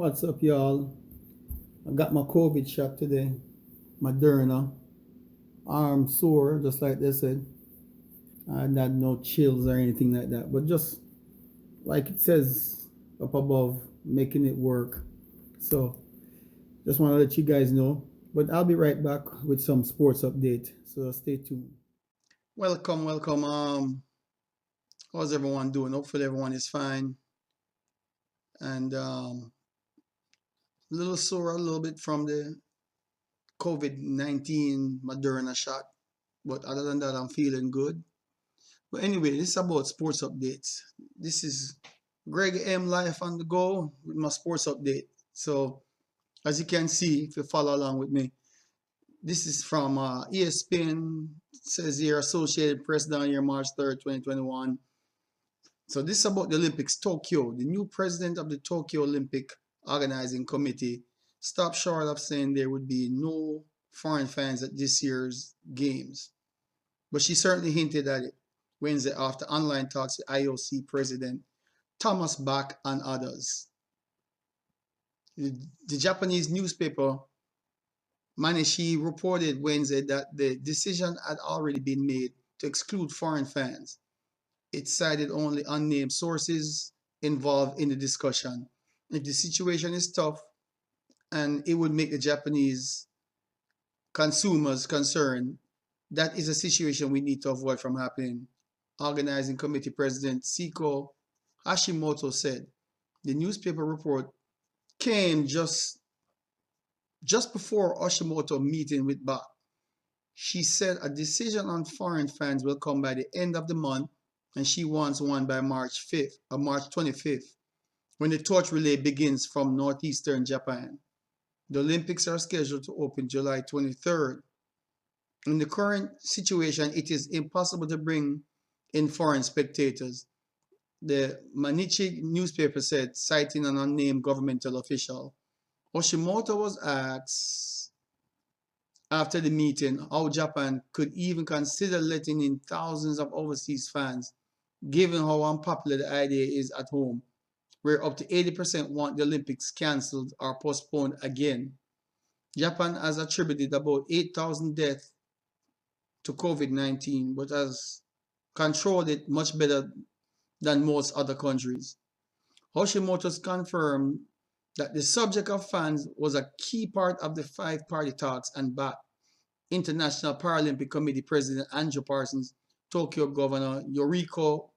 What's up, y'all? I got my COVID shot today, Moderna. Arm sore, just like they said. I had no chills or anything like that, but just like it says up above, making it work. So, just want to let you guys know. But I'll be right back with some sports update. So stay tuned. Welcome, welcome. How's everyone doing? Hopefully everyone is fine. And a little sore a little bit from the COVID-19 Moderna shot. But other than that, I'm feeling good. But anyway, this is about sports updates. This is Greg M live on the go with my sports update. So as you can see, if you follow along with me, this is from ESPN. It says here Associated Press down here March 3rd, 2021. So this is about the Olympics Tokyo. The new president of the Tokyo Olympic Organizing Committee stopped short of saying there would be no foreign fans at this year's games. But she certainly hinted at it Wednesday after online talks with IOC President Thomas Bach and others. The Japanese newspaper Mainichi reported Wednesday that the decision had already been made to exclude foreign fans. It cited only unnamed sources involved in the discussion. If the situation is tough and it would make the Japanese consumers concerned, that is a situation we need to avoid from happening. Organizing Committee President Siko Hashimoto said. The newspaper report came just before Hashimoto meeting with Bach. She said a decision on foreign fans will come by the end of the month, and she wants one by March 5th or March 25th, when the torch relay begins from northeastern Japan. The Olympics are scheduled to open July 23rd. In the current situation, it is impossible to bring in foreign spectators, the Mainichi newspaper said, citing an unnamed governmental official. Hashimoto was asked after the meeting how Japan could even consider letting in thousands of overseas fans, given how unpopular the idea is at home, where up to 80% want the Olympics cancelled or postponed again. Japan has attributed about 8,000 deaths to COVID-19, but has controlled it much better than most other countries. Hashimoto confirmed that the subject of fans was a key part of the five-party talks and backed International Paralympic Committee President Andrew Parsons, Tokyo Governor Yoriko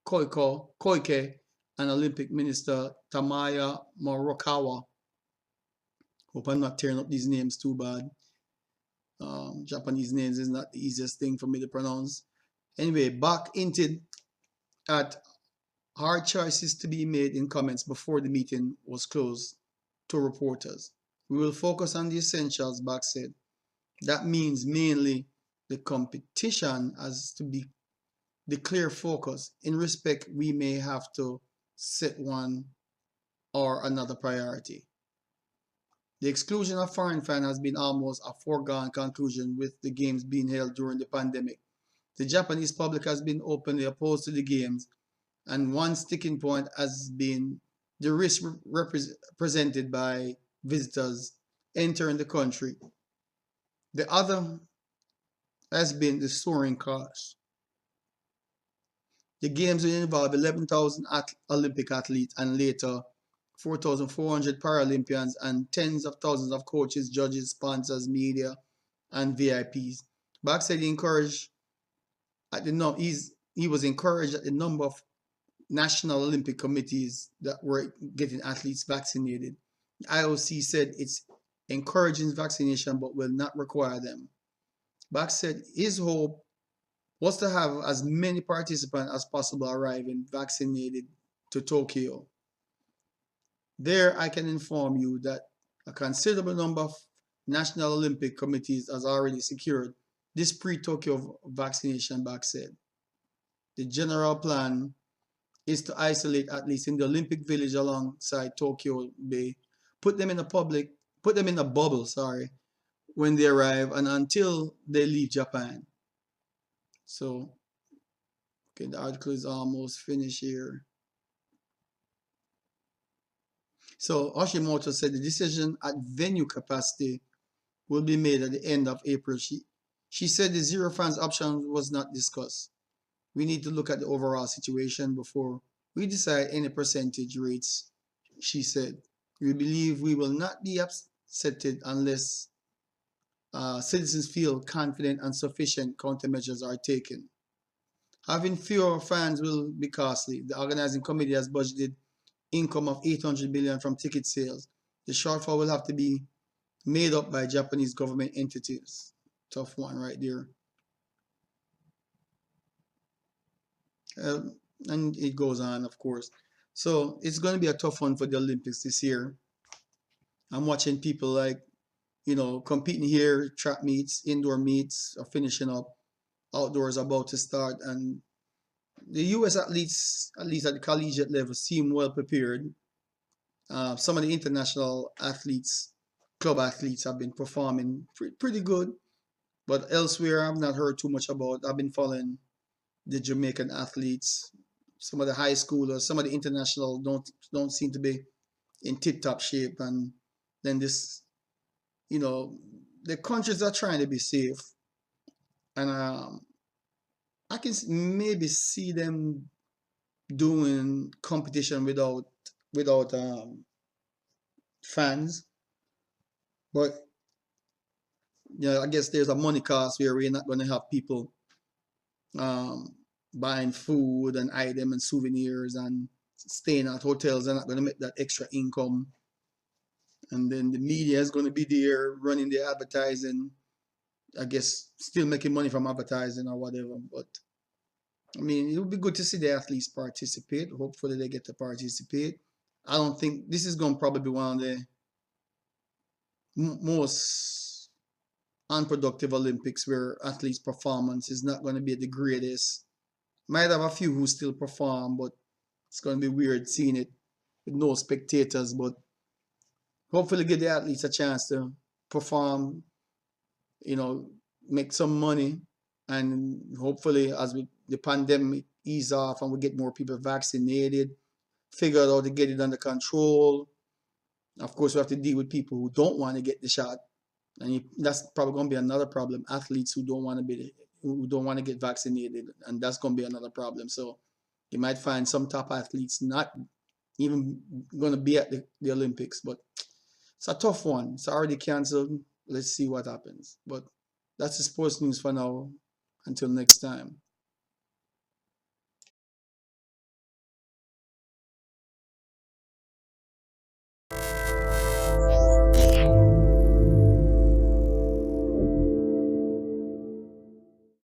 Koike, and Olympic Minister Tamaya Morokawa. Hope I'm not tearing up these names too bad. Japanese names is not the easiest thing for me to pronounce. Anyway, Bach hinted at hard choices to be made in comments before the meeting was closed to reporters. We will focus on the essentials, Bach said. That means mainly the competition has to be the clear focus. In respect, we may have to set one or another priority. The exclusion of foreign fans has been almost a foregone conclusion with the games being held during the pandemic. The Japanese public has been openly opposed to the games, and one sticking point has been the risk represented by visitors entering the country. The other has been the soaring costs. The games will involve 11,000 Olympic athletes and later 4,400 Paralympians and tens of thousands of coaches, judges, sponsors, media, and VIPs. Bach said he was encouraged at the number of national Olympic committees that were getting athletes vaccinated. The IOC said it's encouraging vaccination but will not require them. Bach said his hope was to have as many participants as possible arriving vaccinated to Tokyo. There, I can inform you that a considerable number of national Olympic committees has already secured this pre-Tokyo vaccination, Bach said. The general plan is to isolate athletes in the Olympic Village alongside Tokyo Bay, put them in a bubble, when they arrive and until they leave Japan. So, okay, the article is almost finished here. So Hashimoto said the decision at venue capacity will be made at the end of April. She said the zero fans option was not discussed. We need to look at the overall situation before we decide any percentage rates, she said. We believe we will not be upsetted unless citizens feel confident and sufficient countermeasures are taken. Having fewer fans will be costly. The organizing committee has budgeted income of 800 billion from ticket sales. The shortfall will have to be made up by Japanese government entities. Tough one right there. And it goes on, of course. So it's going to be a tough one for the Olympics this year. I'm watching people like, competing here, track meets, indoor meets are finishing up, outdoors about to start, and the U.S. athletes, at least at the collegiate level, seem well prepared. Some of the international athletes, club athletes, have been performing pretty good, but elsewhere, I've not heard too much about. I've been following the Jamaican athletes, some of the high schoolers, some of the international don't seem to be in tip-top shape, and then this, the countries are trying to be safe, and I can maybe see them doing competition without fans, but I guess there's a money cost where we're not going to have people um, buying food and item and souvenirs and staying at hotels. They're not going to make that extra income, and then the media is going to be there running the advertising. I guess still making money from advertising or whatever, but I mean, it would be good to see the athletes participate. Hopefully, they get to participate. I don't think this is going to probably be one of the most unproductive Olympics where athletes' performance is not going to be the greatest. Might have a few who still perform, but it's going to be weird seeing it with no spectators. But hopefully, give the athletes a chance to perform, you know, make some money, and hopefully, as the pandemic ease off and we get more people vaccinated, figure out how to get it under control. Of course, we have to deal with people who don't want to get the shot, and that's probably going to be another problem. Athletes who don't want to get vaccinated, and that's going to be another problem. So you might find some top athletes not even going to be at the Olympics, but it's a tough one. It's already canceled. Let's see what happens. But that's the sports news for now. Until next time.